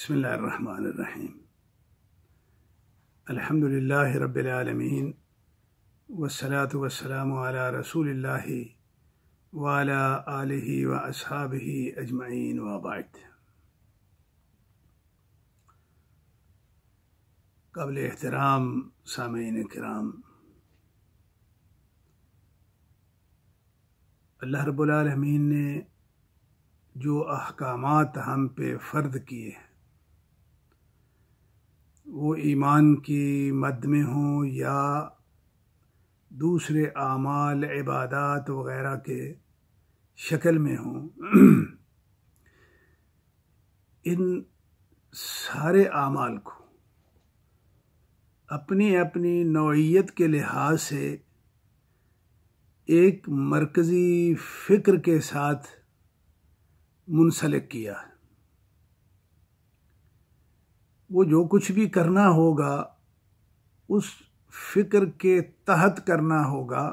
बिस्मिल्लाहिर्रहमानिर्रहीम। अल्हम्दुलिल्लाहि रब्बिल आलमीन वस्सलातु वस्सलामु अला रसूलिल्लाहि व अला आलिहि व अस्हाबिहि अजमईन व बाद। क़ाबिल एहतराम सामीईन किराम, अल्लाह रब्बुल आलमीन ने जो अहकामात हम पे फ़र्द किए हैं, वो ईमान की मद में हों या दूसरे आमाल इबादात वग़ैरह के शक्ल में हों, इन सारे आमाल को अपनी अपनी नौइयत के लिहाज से एक मरकज़ी फ़िक्र के साथ मुंसलिक किया है। वो जो कुछ भी करना होगा उस फ़िक्र के तहत करना होगा।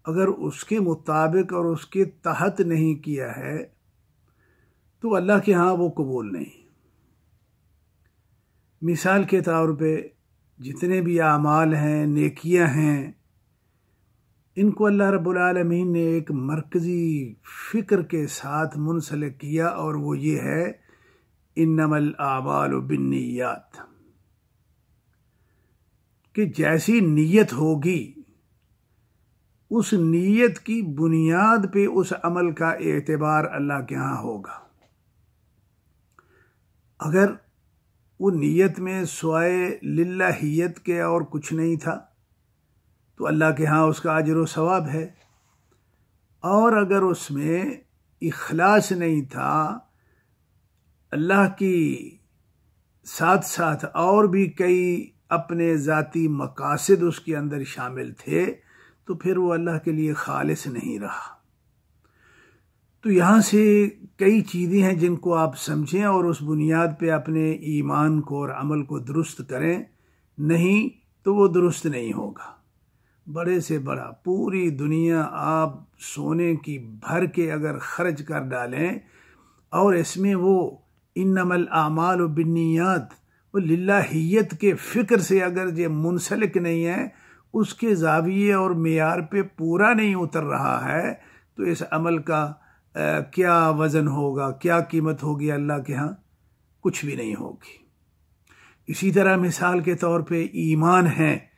अगर उसके मुताबिक और उसके तहत नहीं किया है तो अल्लाह के यहाँ वो कबूल नहीं। मिसाल के तौर पे जितने भी आमाल हैं, नेकियां हैं, इनको अल्लाह रब्बुल आलमीन ने एक मरकज़ी फ़िक्र के साथ मुंसलिक किया, और वो ये है इन्नमल आमालु बिन्नियात, कि जैसी नीयत होगी उस नीयत की बुनियाद पे उस अमल का एतबार अल्लाह के यहाँ होगा। अगर वो नीयत में स्वाए लिल्लाहियत के और कुछ नहीं था तो अल्लाह के यहाँ उसका अजर व सवाब है, और अगर उसमें इखलास नहीं था, अल्लाह की साथ साथ और भी कई अपने ज़ाती मकासद उसके अंदर शामिल थे, तो फिर वो अल्लाह के लिए खालिस नहीं रहा। तो यहाँ से कई चीज़ें हैं जिनको आप समझें और उस बुनियाद पे अपने ईमान को और अमल को दुरुस्त करें, नहीं तो वो दुरुस्त नहीं होगा। बड़े से बड़ा पूरी दुनिया आप सोने की भर के अगर खर्च कर डालें और इसमें वो इन्नमल आमालु बिन्नियात, वो लिल्लाहियत के फ़िक्र से अगर ये मुंसलिक नहीं है, उसके ज़ाविये और मेयार पे पूरा नहीं उतर रहा है, तो इस अमल का क्या वज़न होगा, क्या कीमत होगी अल्लाह के यहाँ? कुछ भी नहीं होगी। इसी तरह मिसाल के तौर पे ईमान है,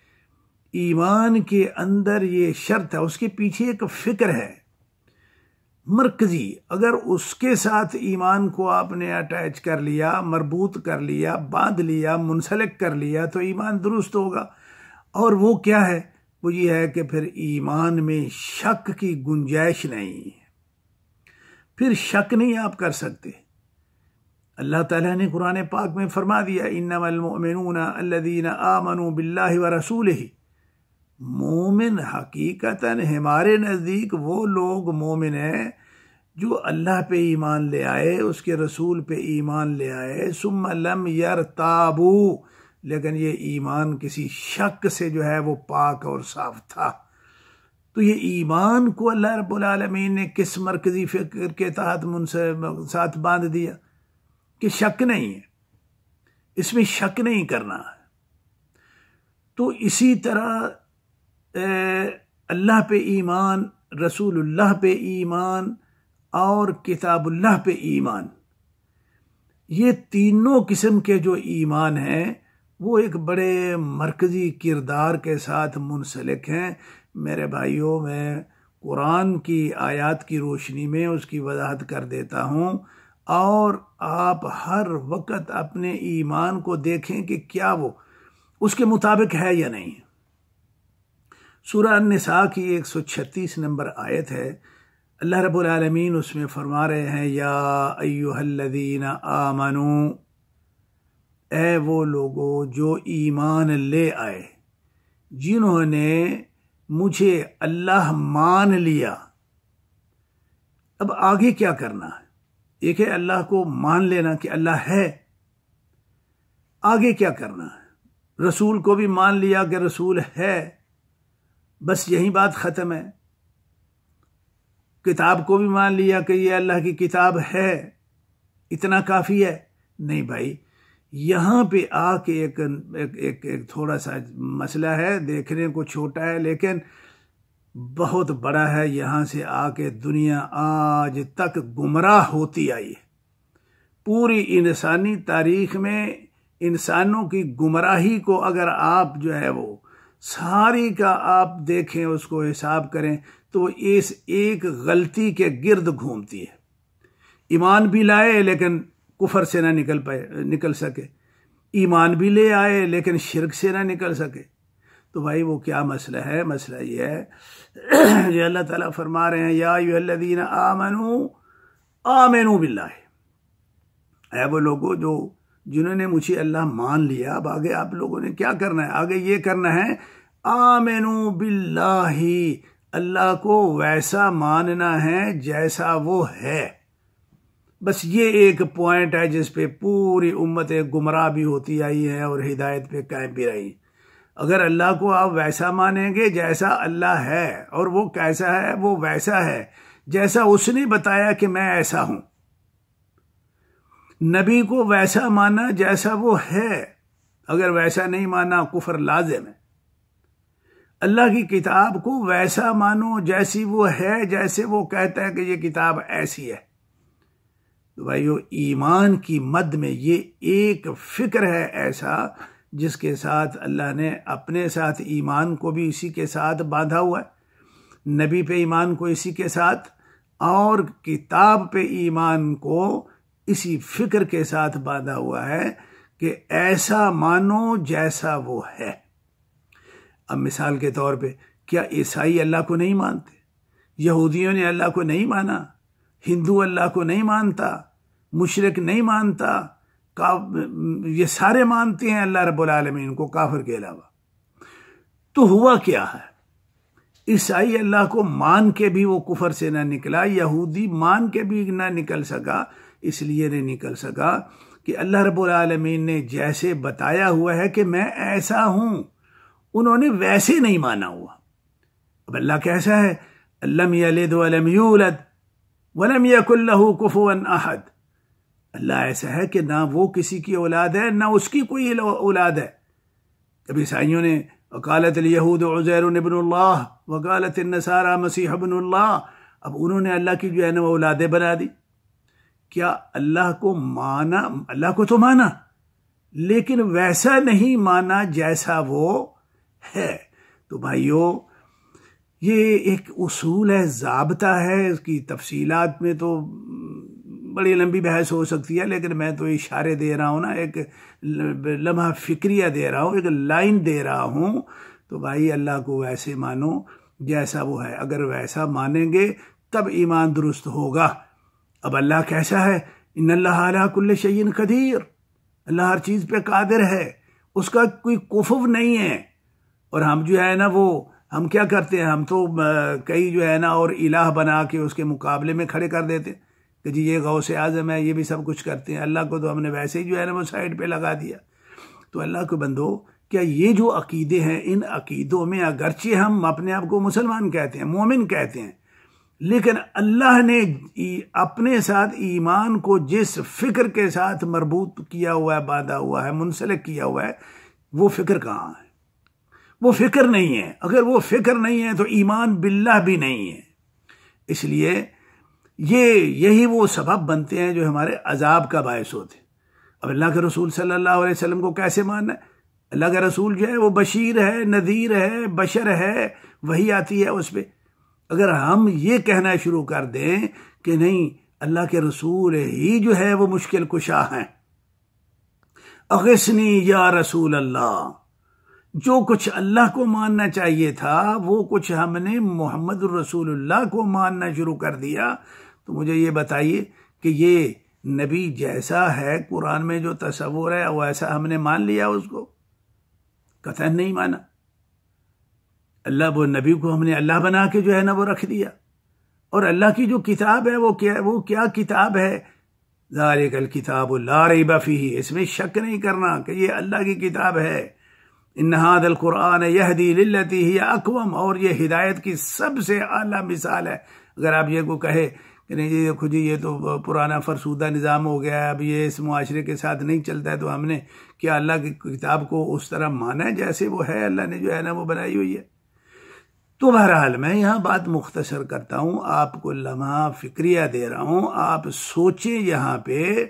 ईमान के अंदर ये शर्त है, उसके पीछे एक फ़िक्र है मरकज़ी। अगर उसके साथ ईमान को आपने अटैच कर लिया, मरबूत कर लिया, बांध लिया, मुंसलिक कर लिया, तो ईमान दुरुस्त होगा। और वो क्या है? वो ये है कि फिर ईमान में शक की गुंजाइश नहीं है, फिर शक नहीं आप कर सकते। अल्लाह ताला ने कुरान पाक में फरमा दिया, इन्नमल मुमिनूना अल्लज़ीना आमनू बिल्लाहि व रसूलिही। मोमिन हकीकतन हमारे नज़दीक वो लोग मोमिन हैं जो अल्लाह पे ईमान ले आए, उसके रसूल पे ईमान ले आए, सुम्मा लम यरताबू, लेकिन ये ईमान किसी शक से जो है वो पाक और साफ था। तो ये ईमान को अल्लाह रब्बुल आलमीन ने किस मरकज़ी फ़िक्र के तहत मुझसे साथ बांध दिया कि शक नहीं है, इसमें शक नहीं करना है। तो इसी तरह अल्लाह पे ईमान, रसूलुल्लाह पे ईमान और किताबुल्लाह पे ईमान, ये तीनों किस्म के जो ईमान हैं वो एक बड़े मरकज़ी किरदार के साथ मुंसलिक हैं। मेरे भाइयों, मैं कुरान की आयत की रोशनी में उसकी वजाहत कर देता हूँ, और आप हर वक्त अपने ईमान को देखें कि क्या वो उसके मुताबिक है या नहीं। सूरह अन-निसा की 136 नंबर आयत है, अल्लाह रब्बुल आलमीन उसमें फरमा रहे हैं, या अय्युहल्लज़ीना आमनू, ए वो लोगो जो ईमान ले आए, जिन्होंने मुझे अल्लाह मान लिया। अब आगे क्या करना है? एक है अल्लाह को मान लेना कि अल्लाह है, आगे क्या करना है? रसूल को भी मान लिया कि रसूल है, बस यही बात ख़त्म है। किताब को भी मान लिया कि ये अल्लाह की किताब है, इतना काफ़ी है। नहीं भाई, यहाँ पे आके एक थोड़ा सा मसला है, देखने को छोटा है लेकिन बहुत बड़ा है। यहाँ से आके दुनिया आज तक गुमराह होती आई है। पूरी इंसानी तारीख में इंसानों की गुमराही को अगर आप जो है वो सारी का आप देखें, उसको हिसाब करें, तो इस एक गलती के गिर्द घूमती है। ईमान भी लाए लेकिन कुफर से ना निकल सके, ईमान भी ले आए लेकिन शिर्क से ना निकल सके। तो भाई वो क्या मसला है? मसला ये है जो अल्लाह ताला फरमा रहे हैं, या अय्युहल्लज़ीना आमनू बिल्लाह। है वो लोगों जिन्होंने मुझे अल्लाह मान लिया। अब आगे आप लोगों ने क्या करना है? आगे ये करना है, आमनू बिल्लाही, अल्लाह को वैसा मानना है जैसा वो है। बस ये एक पॉइंट है जिस पे पूरी उम्मत गुमराह भी होती आई है और हिदायत पे कायम भी रही। अगर अल्लाह को आप वैसा मानेंगे जैसा अल्लाह है, और वो कैसा है? वो वैसा है जैसा उसने बताया कि मैं ऐसा हूं। नबी को वैसा माना जैसा वो है, अगर वैसा नहीं माना कुफर लाजिम है। अल्लाह की किताब को वैसा मानो जैसी वो है, जैसे वो कहता है कि ये किताब ऐसी है। तो भाइयों, ईमान की मद में ये एक फिक्र है ऐसा जिसके साथ अल्लाह ने अपने साथ ईमान को भी इसी के साथ बांधा हुआ है, नबी पे ईमान को इसी के साथ, और किताब पे ईमान को इसी फिक्र के साथ बांधा हुआ है कि ऐसा मानो जैसा वो है। अब मिसाल के तौर पे, क्या ईसाई अल्लाह को नहीं मानते? यहूदियों ने अल्लाह को नहीं माना, हिंदू अल्लाह को नहीं मानता, मुशरिक नहीं मानता, ये सारे मानते हैं अल्लाह रब्बुल आलमीन को, काफिर के अलावा। तो हुआ क्या है? ईसाई अल्लाह को मान के भी वो कुफर से ना निकला, यहूदी मान के भी ना निकल सका। इसलिए नहीं निकल सका कि अल्लाह रब्बुल आलमीन ने जैसे बताया हुआ है कि मैं ऐसा हूं, उन्होंने वैसे नहीं माना हुआ। अब अल्लाह कैसा है? लम यलिद वलम यूलद वलम यकुल लहू कुफुवन अहद। अल्लाह ऐसा है कि ना वो किसी की औलाद है, ना उसकी कोई औलाद है। कभी ईसाइयों ने वकालत यहूद उज़ैर इब्नुल्लाह वकालत नसारा मसीह इब्नुल्लाह, अब उन्होंने अल्लाह की जो है ना औलादें बना दी। क्या अल्लाह को माना? अल्लाह को तो माना, लेकिन वैसा नहीं माना जैसा वो है। तो भाइयों, ये एक उसूल है, ज़ाब्ता है। इसकी तफसीलात में तो बड़ी लंबी बहस हो सकती है, लेकिन मैं तो इशारे दे रहा हूँ ना, एक लम्हा फिक्रिया दे रहा हूँ, एक लाइन दे रहा हूँ। तो भाई अल्लाह को वैसे मानो जैसा वो है। अगर वैसा मानेंगे तब ईमान दुरुस्त होगा। अब अल्लाह कैसा है? इन्नल्लाह अला कुल्लि शैइन कदीर, अल्लाह हर चीज़ पे कादिर है, उसका कोई कुफुव नहीं है। और हम जो है ना वो हम क्या करते हैं? हम तो कई जो है ना और इलाह बना के उसके मुकाबले में खड़े कर देते कि जी ये गौसे आज़म है, ये भी सब कुछ करते हैं। अल्लाह को तो हमने वैसे ही जो है ना वो साइड पे लगा दिया। तो अल्लाह को बंदो, क्या ये जो अकीदे हैं, इन अकीदों में अगरचे हम अपने आप को मुसलमान कहते हैं, मोमिन कहते हैं, लेकिन अल्लाह ने अपने साथ ईमान को जिस फिक्र के साथ मरबूत किया हुआ है, बांधा हुआ है, मुंसलिक किया हुआ है, वो फिक्र कहाँ है? वो फिक्र नहीं है। अगर वो फिक्र नहीं है तो ईमान बिल्लाह भी नहीं है। इसलिए यही वो सबब बनते हैं जो हमारे अजाब का बायस होते हैं। अब अल्लाह के रसूल सल्लल्लाहु अलैहि वसल्लम को कैसे मानना है? अल्लाह का रसूल जो है वो बशीर है, नज़ीर है, बशर है, वही आती है उस पर। अगर हम ये कहना शुरू कर दें कि नहीं, अल्लाह के रसूल ही जो है वो मुश्किल कुशा हैं, अग़िस्नी या रसूल अल्लाह, जो कुछ अल्लाह को मानना चाहिए था वो कुछ हमने मोहम्मद रसूलुल्लाह को मानना शुरू कर दिया। तो मुझे ये बताइए कि ये नबी जैसा है कुरान में जो तस्वुर है वैसा हमने मान लिया? उसको कतई नहीं माना। अल्लाह, वो नबी को हमने अल्लाह बना के जो है ना वो रख दिया। और अल्लाह की जो किताब है वो क्या किताब है? ज़ालिकल किताबु ला रैब फीही, इसमें शक नहीं करना कि ये अल्लाह की किताब है। इन्न हाज़ल कुरान यहदी लिल्लती हिय अक़वम, और ये हिदायत की सबसे आला मिसाल है। अगर आप ये को कहे कि नहीं जी देखो जी ये तो पुराना फरसूदा निज़ाम हो गया है, अब ये इस मुआशरे के साथ नहीं चलता है, तो हमने क्या अल्लाह की किताब को उस तरह माना है जैसे वो है, अल्लाह ने जो है ना वो बनाई हुई है। तो बहरहाल मैं यहाँ बात मुख्तसर करता हूँ, आपको लम्हा फिक्रिया दे रहा हूँ, आप सोचें यहाँ पे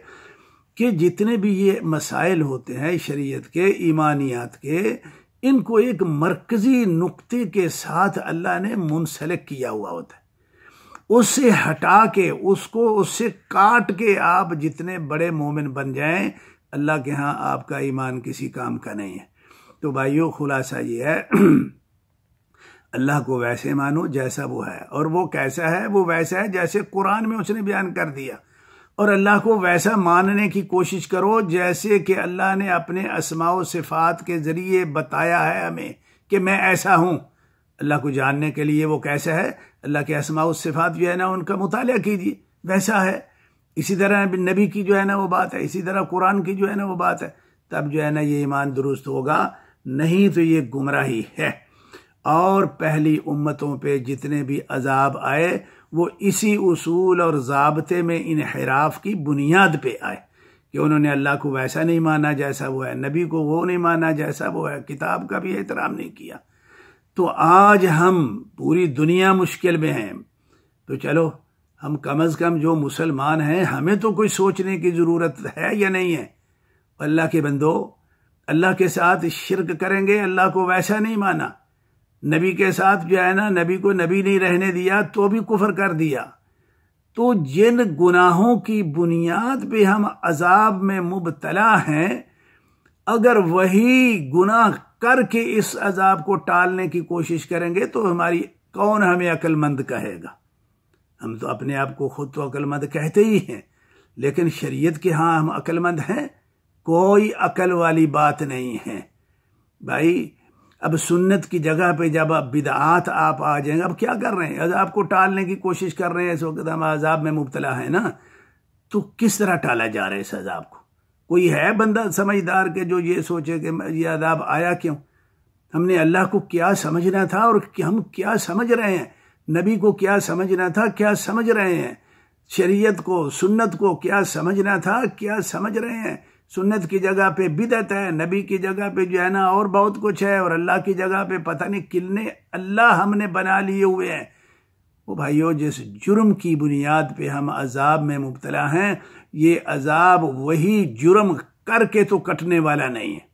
कि जितने भी ये मसाइल होते हैं शरीयत के, ईमानियात के, इनको एक मरकजी नुक्ते के साथ अल्लाह ने मुंसलिक किया हुआ होता है। उससे हटा के, उसको उससे काट के आप जितने बड़े मोमिन बन जाएं, अल्लाह के यहाँ आपका ईमान किसी काम का नहीं है। तो भाइयों खुलासा ये है अल्लाह को वैसे मानो जैसा वो है, और वो कैसा है, वो वैसा है जैसे कुरान में उसने बयान कर दिया। और अल्लाह को वैसा मानने की कोशिश करो जैसे कि अल्लाह ने अपने अस्माओ सिफात के जरिए बताया है हमें कि मैं ऐसा हूँ। अल्लाह को जानने के लिए वो कैसा है, अल्लाह के अस्माओ सिफात जो है ना उनका मुताला कीजिए, वैसा है। इसी तरह नबी की जो है ना वो बात है, इसी तरह कुरान की जो है ना वो बात है, तब जो है ना ये ईमान दुरुस्त होगा, नहीं तो ये गुमराही है। और पहली उम्मतों पे जितने भी अजाब आए वो इसी उसूल और ज़ाब्ते में इनहिराफ की बुनियाद पे आए कि उन्होंने अल्लाह को वैसा नहीं माना जैसा वो है, नबी को वो नहीं माना जैसा वो है, किताब का भी एहतराम नहीं किया। तो आज हम पूरी दुनिया मुश्किल में हैं, तो चलो हम कम अज़ कम जो मुसलमान हैं हमें तो कोई सोचने की ज़रूरत है या नहीं है। अल्लाह के बंदो, अल्लाह के साथ शिर्क करेंगे, अल्लाह को वैसा नहीं माना, नबी के साथ जो है ना नबी को नबी नहीं रहने दिया तो भी कुफर कर दिया। तो जिन गुनाहों की बुनियाद पे हम अजाब में मुब्तला हैं, अगर वही गुनाह करके इस अजाब को टालने की कोशिश करेंगे तो हमारी कौन हमें अक्लमंद कहेगा। हम तो अपने आप को खुद तो अक्लमंद कहते ही हैं, लेकिन शरीयत के हाँ हम अक्लमंद हैं, कोई अकल वाली बात नहीं है भाई। अब सुन्नत की जगह पे जब अब बिदआत आप आ जाएंगे, अब क्या कर रहे हैं, अजाब को टालने की कोशिश कर रहे हैं, इस वक्त हम अजाब में मुब्तला है ना, तो किस तरह टाला जा रहा है इस अजाब को। कोई है बंदा समझदार के जो ये सोचे कि ये अजाब आया क्यों, हमने अल्लाह को क्या समझना था और हम क्या समझ रहे हैं, नबी को क्या समझना था क्या समझ रहे हैं, शरीयत को सुन्नत को क्या समझना था क्या समझ रहे हैं। सुन्नत की जगह पे बिदअत है, नबी की जगह पे जो है ना और बहुत कुछ है, और अल्लाह की जगह पे पता नहीं कितने अल्लाह हमने बना लिए हुए हैं। वो भाइयों, जिस जुर्म की बुनियाद पे हम अजाब में मुब्तला हैं, ये अजाब वही जुर्म करके तो कटने वाला नहीं है।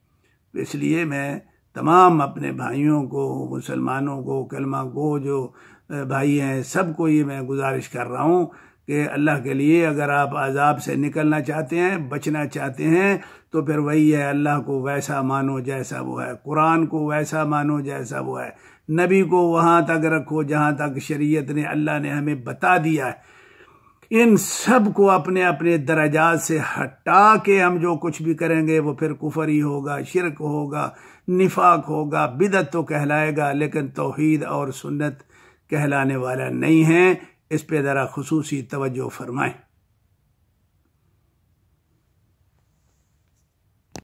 इसलिए मैं तमाम अपने भाइयों को, मुसलमानों को, कलमा को जो भाई हैं, सबको ये मैं गुजारिश कर रहा हूँ कि अल्लाह के लिए अगर आप अजाब से निकलना चाहते हैं, बचना चाहते हैं, तो फिर वही है, अल्लाह को वैसा मानो जैसा वो है, कुरान को वैसा मानो जैसा वो है, नबी को वहाँ तक रखो जहाँ तक शरीयत ने, अल्लाह ने हमें बता दिया है। इन सब को अपने अपने दराजात से हटा के हम जो कुछ भी करेंगे वो फिर कुफर ही होगा, शिरक होगा, निफाक होगा, बिदअत तो कहलाएगा, लेकिन तौहीद और सुन्नत कहलाने वाला नहीं है। इस पे ज़रा खुसूसी तवज्जो फरमाएं।